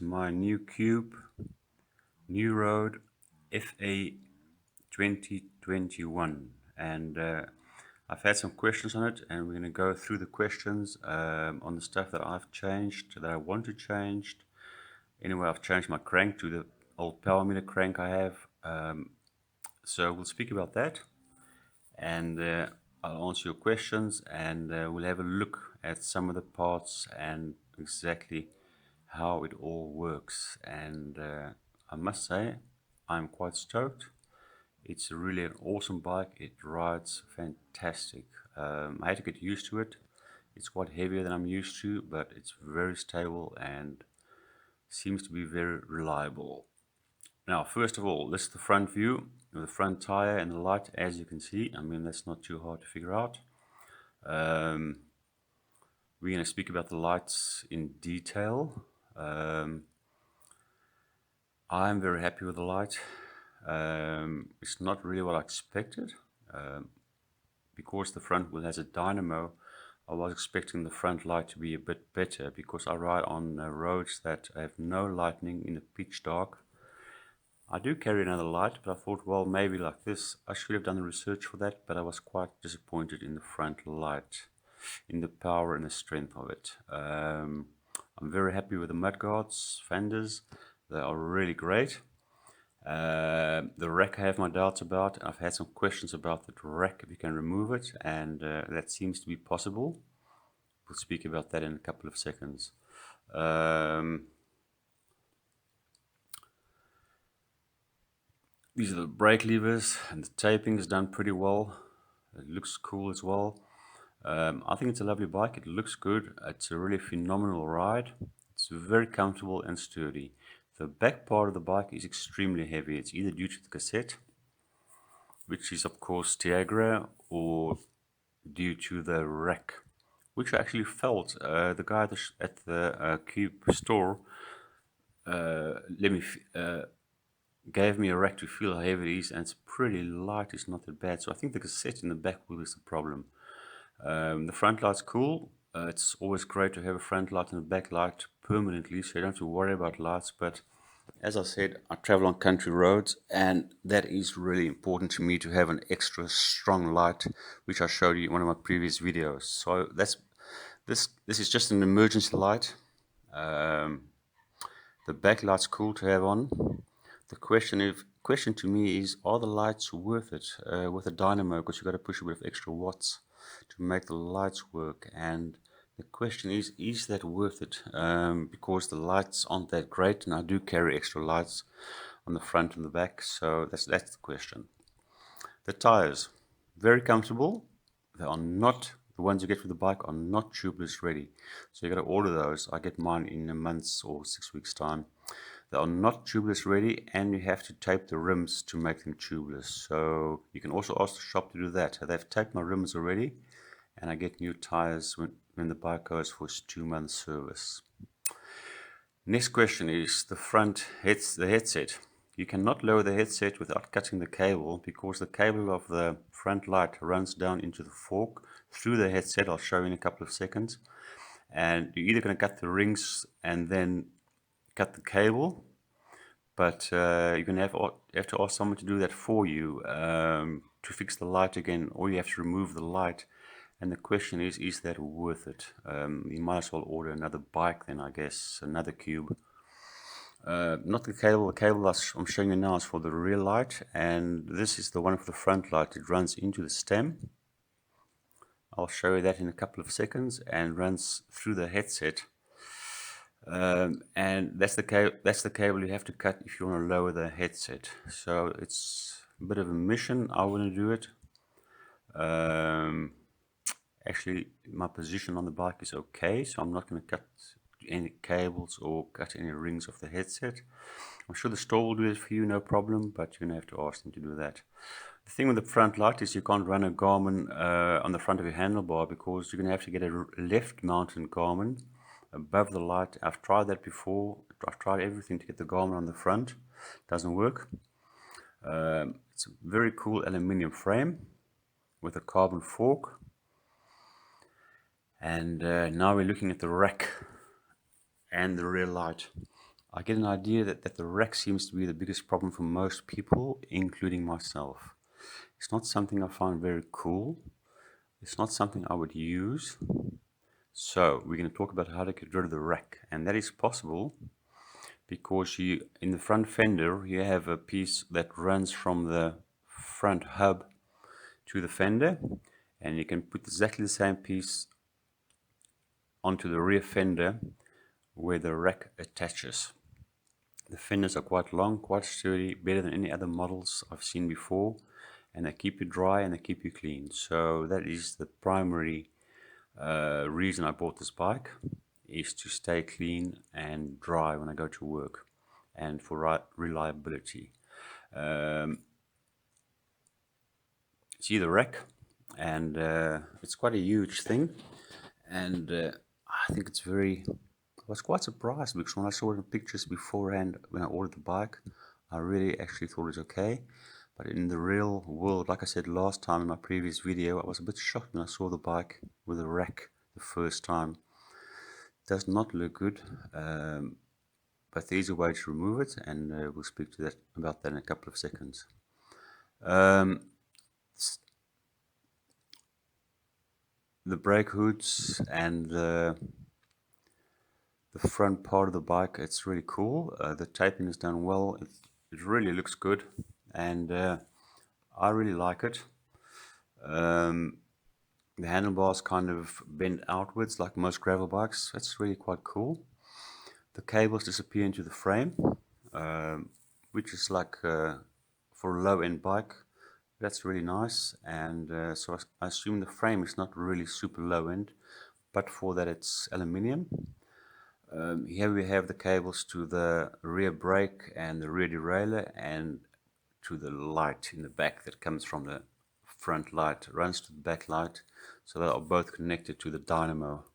my new cube, Nuroad FE 2021, and I've had some questions on it, and we're going to go through the questions on the stuff that I've changed, that I want to change. Anyway, I've changed my crank to the old power meter crank I have, so we'll speak about that, and I'll answer your questions, and we'll have a look at some of the parts and exactly how it all works. And I must say, I'm quite stoked. It's really an awesome bike. It rides fantastic. I had to get used to it. It's quite heavier than I'm used to, but it's very stable and seems to be very reliable. Now, first of all, this is the front view with the front tire and the light, as you can see. I mean, that's not too hard to figure out. We're going to speak about the lights in detail. I'm very happy with the light. It's not really what I expected. Because the front wheel has a dynamo, I was expecting the front light to be a bit better, because I ride on roads that have no lighting in the pitch dark. I do carry another light, but I thought, well, maybe like this. I should have done the research for that, but I was quite disappointed in the front light, in the power and the strength of it. I'm very happy with the mudguards, fenders. They are really great. The rack I have my doubts about. I've had some questions about the rack, if you can remove it, and that seems to be possible. We'll speak about that in a couple of seconds. These are the brake levers, and the taping is done pretty well. It looks cool as well. I think it's a lovely bike. It looks good. It's a really phenomenal ride. It's very comfortable and sturdy. The back part of the bike is extremely heavy. It's either due to the cassette, which is of course Tiagra, or due to the rack, which I actually felt. The guy at the Cube store gave me a rack to feel how heavy it is, and it's pretty light. It's not that bad. So I think the cassette in the back wheel is the problem. The front light's cool. It's always great to have a front light and a back light permanently, so you don't have to worry about lights. But as I said, I travel on country roads, and that is really important to me, to have an extra strong light, which I showed you in one of my previous videos. So this is just an emergency light. The backlight's cool to have on. The question to me is, are the lights worth it with a dynamo? Because you've got to push a bit of extra watts to make the lights work. And the question is that worth it? Because the lights aren't that great, and I do carry extra lights on the front and the back. So that's the question. The tires, very comfortable. They are not, the ones you get for the bike are not tubeless ready. So you got to order those. I get mine in a month's or 6 weeks time. They are not tubeless ready, and you have to tape the rims to make them tubeless. So you can also ask the shop to do that. They've taped my rims already, and I get new tires when the bike goes for its 2-month service. Next question is the headset. You cannot lower the headset without cutting the cable, because the cable of the front light runs down into the fork through the headset. I'll show you in a couple of seconds. And you're either going to cut the rings and then cut the cable, but you're going to have to ask someone to do that for you to fix the light again, or you have to remove the light. And the question is that worth it? You might as well order another bike then, I guess, another cube. Not the cable I'm showing you now is for the rear light, and this is the one for the front light. It runs into the stem. I'll show you that in a couple of seconds, and runs through the headset. And that's the cable you have to cut if you want to lower the headset. So it's a bit of a mission. I want to do it. Actually, my position on the bike is okay, so I'm not going to cut any cables or cut any rings off the headset. I'm sure the store will do it for you, no problem, but you're going to have to ask them to do that. The thing with the front light is you can't run a Garmin on the front of your handlebar, because you're going to have to get a left mounted Garmin above the light. I've tried that before. I've tried everything to get the Garmin on the front. Doesn't work. It's a very cool aluminium frame with a carbon fork. And now we're looking at the rack and the rear light. I get an idea that the rack seems to be the biggest problem for most people, including myself. It's not something I find very cool. It's not something I would use. So we're going to talk about how to get rid of the rack, and that is possible because in the front fender you have a piece that runs from the front hub to the fender, and you can put exactly the same piece onto the rear fender where the rack attaches. The fenders are quite long, quite sturdy, better than any other models I've seen before, and they keep you dry and they keep you clean. So that is the primary reason I bought this bike, is to stay clean and dry when I go to work, and for reliability. See the rack, and it's quite a huge thing, and I think it's I was quite surprised because when I saw it in pictures beforehand when I ordered the bike, I really actually thought it was okay. But in the real world, like I said last time in my previous video, I was a bit shocked when I saw the bike with a rack the first time. It does not look good, but there is a way to remove it, and we'll speak to about that in a couple of seconds. The brake hoods and the front part of the bike, it's really cool. The taping is done well. It really looks good, and I really like it. The handlebars kind of bend outwards like most gravel bikes. That's really quite cool. The cables disappear into the frame, which is like for a low-end bike. That's really nice, and so I assume the frame is not really super low-end, but for that it's aluminium. Here we have the cables to the rear brake and the rear derailleur, and to the light in the back that comes from the front light, runs to the back light, so they are both connected to the dynamo.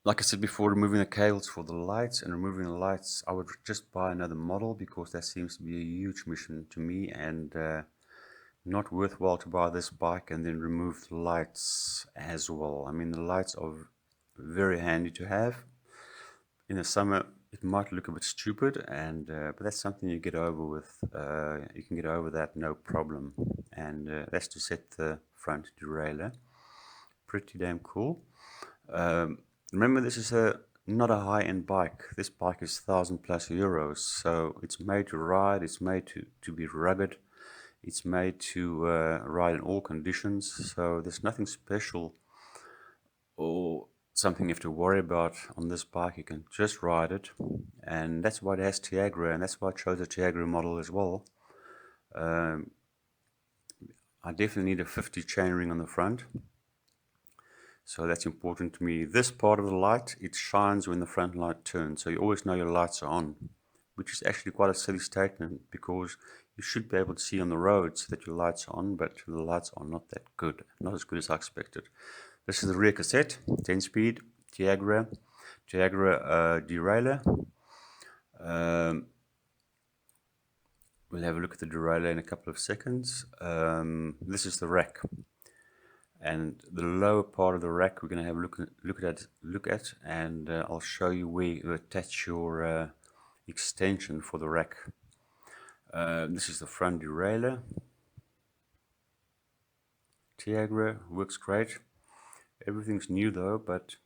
Like I said before, removing the cables for the lights and removing the lights, I would just buy another model, because that seems to be a huge mission to me, and not worthwhile to buy this bike and then remove the lights as well. I mean, the lights are very handy to have. In the summer it might look a bit stupid, and but that's something you get over with. You can get over that no problem, and that's to set the front derailleur. Pretty damn cool. Remember, this is not a high-end bike. This bike is €1,000+, so it's made to ride, it's made to be rugged, it's made to ride in all conditions, so there's nothing special or something you have to worry about on this bike. You can just ride it, and that's why it has Tiagra, and that's why I chose a Tiagra model as well. I definitely need a 50 chainring on the front, so that's important to me. This part of the light, it shines when the front light turns, so you always know your lights are on, which is actually quite a silly statement, because you should be able to see on the roads that your lights are on, but the lights are not that good, not as good as I expected. This is the rear cassette, 10-speed, Tiagra derailleur. We'll have a look at the derailleur in a couple of seconds. This is the rack, and the lower part of the rack we're going to have a look at, and I'll show you where you attach your extension for the rack. This is the front derailleur. Tiagra works great. Everything's new though, but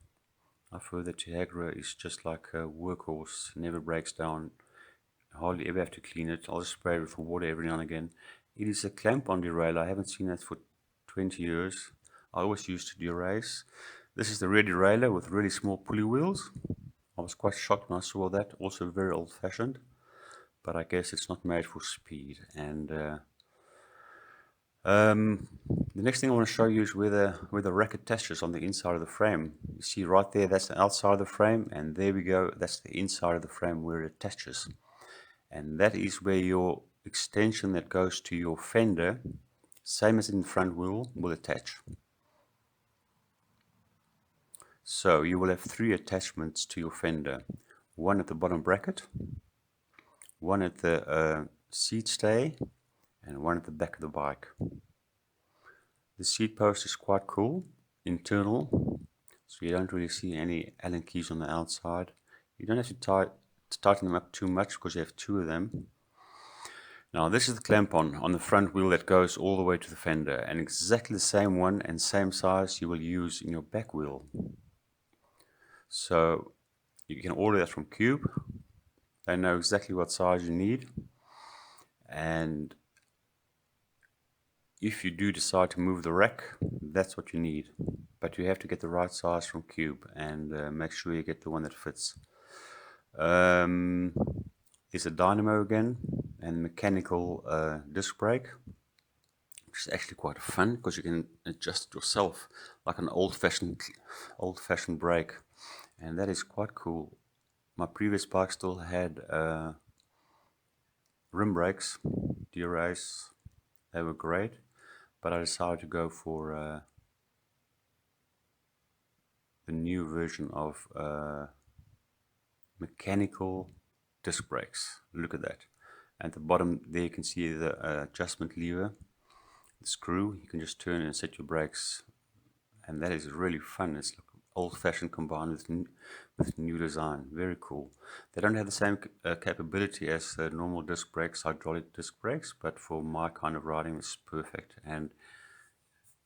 I've heard that Tiagra is just like a workhorse, never breaks down, hardly ever have to clean it. I'll just spray it with water every now and again. It is a clamp-on derailleur. I haven't seen that for 20 years. I always used to derace. This is the rear derailleur with really small pulley wheels. I was quite shocked when I saw that. Also very old-fashioned, but I guess it's not made for speed. And the next thing I want to show you is where the rack attaches on the inside of the frame. You see right there, that's the outside of the frame, and there we go, that's the inside of the frame where it attaches. And that is where your extension that goes to your fender, same as in the front wheel, will attach. So you will have 3 attachments to your fender. One at the bottom bracket, one at the seat stay, and one at the back of the bike. The seat post is quite cool, internal, so you don't really see any Allen keys on the outside. You don't have to tighten them up too much because you have two of them. Now this is the clamp on the front wheel that goes all the way to the fender, and exactly the same one and same size you will use in your back wheel. So you can order that from Cube. They know exactly what size you need, and if you do decide to move the rack, that's what you need. But you have to get the right size from Cube, and make sure you get the one that fits. There's a dynamo again, and mechanical disc brake, which is actually quite fun because you can adjust it yourself like an old-fashioned brake, and that is quite cool. My previous bike still had rim brakes, DRAs. They were great, but I decided to go for the new version of mechanical disc brakes. Look at that. At the bottom there you can see the adjustment lever, the screw. You can just turn and set your brakes, and that is really fun. It's like old-fashioned combined with new design. Very cool. They don't have the same capability as normal disc brakes, hydraulic disc brakes, but for my kind of riding it's perfect and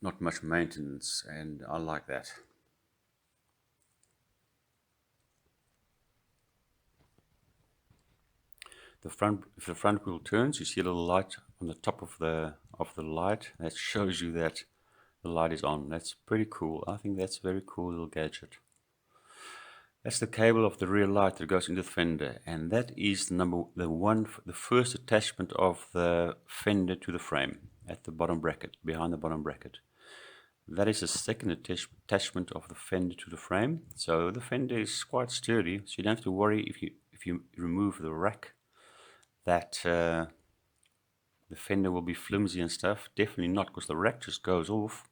not much maintenance, and I like that. If the front wheel turns, you see a little light on the top of the light. That shows you that the light is on. That's pretty cool. I think that's a very cool little gadget. That's the cable of the rear light that goes into the fender, and that is the first attachment of the fender to the frame at the bottom bracket, behind the bottom bracket. That is the second attachment of the fender to the frame. So the fender is quite sturdy, so you don't have to worry if you remove the rack that the fender will be flimsy and stuff. Definitely not, because the rack just goes off.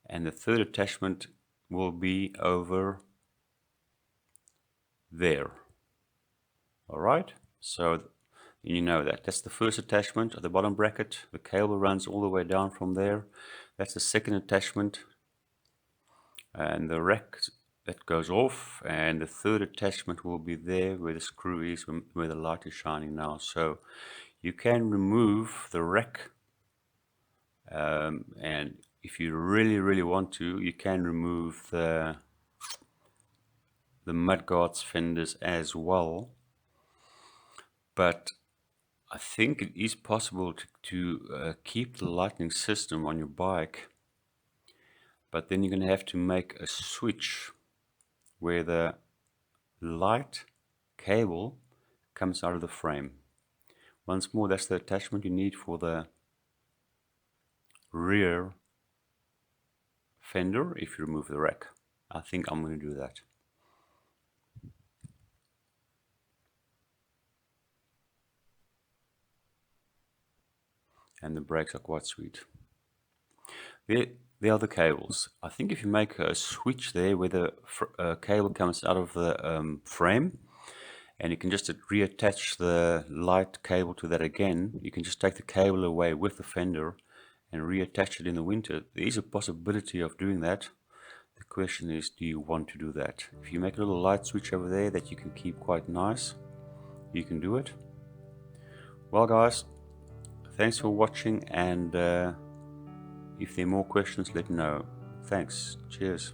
And the third attachment will be over there. Alright, so you know that's the first attachment at the bottom bracket. The cable runs all the way down from there. That's the second attachment, and the rack that goes off, and the third attachment will be there where the screw is, where the light is shining now. So you can remove the rack, and if you really want to, you can remove the mudguards fenders as well. But I think it is possible to keep the lighting system on your bike, but then you're going to have to make a switch where the light cable comes out of the frame. Once more, that's the attachment you need for the rear fender if you remove the rack. I think I'm going to do that. And the brakes are quite sweet. There are the cables. I think if you make a switch there where the cable comes out of the frame, and you can just reattach the light cable to that again, you can just take the cable away with the fender and reattach it in the winter. There is a possibility of doing that. The question is, do you want to do that? If you make a little light switch over there that you can keep quite nice, you can do it. Well guys, thanks for watching, and if there are more questions, let me know. Thanks. Cheers.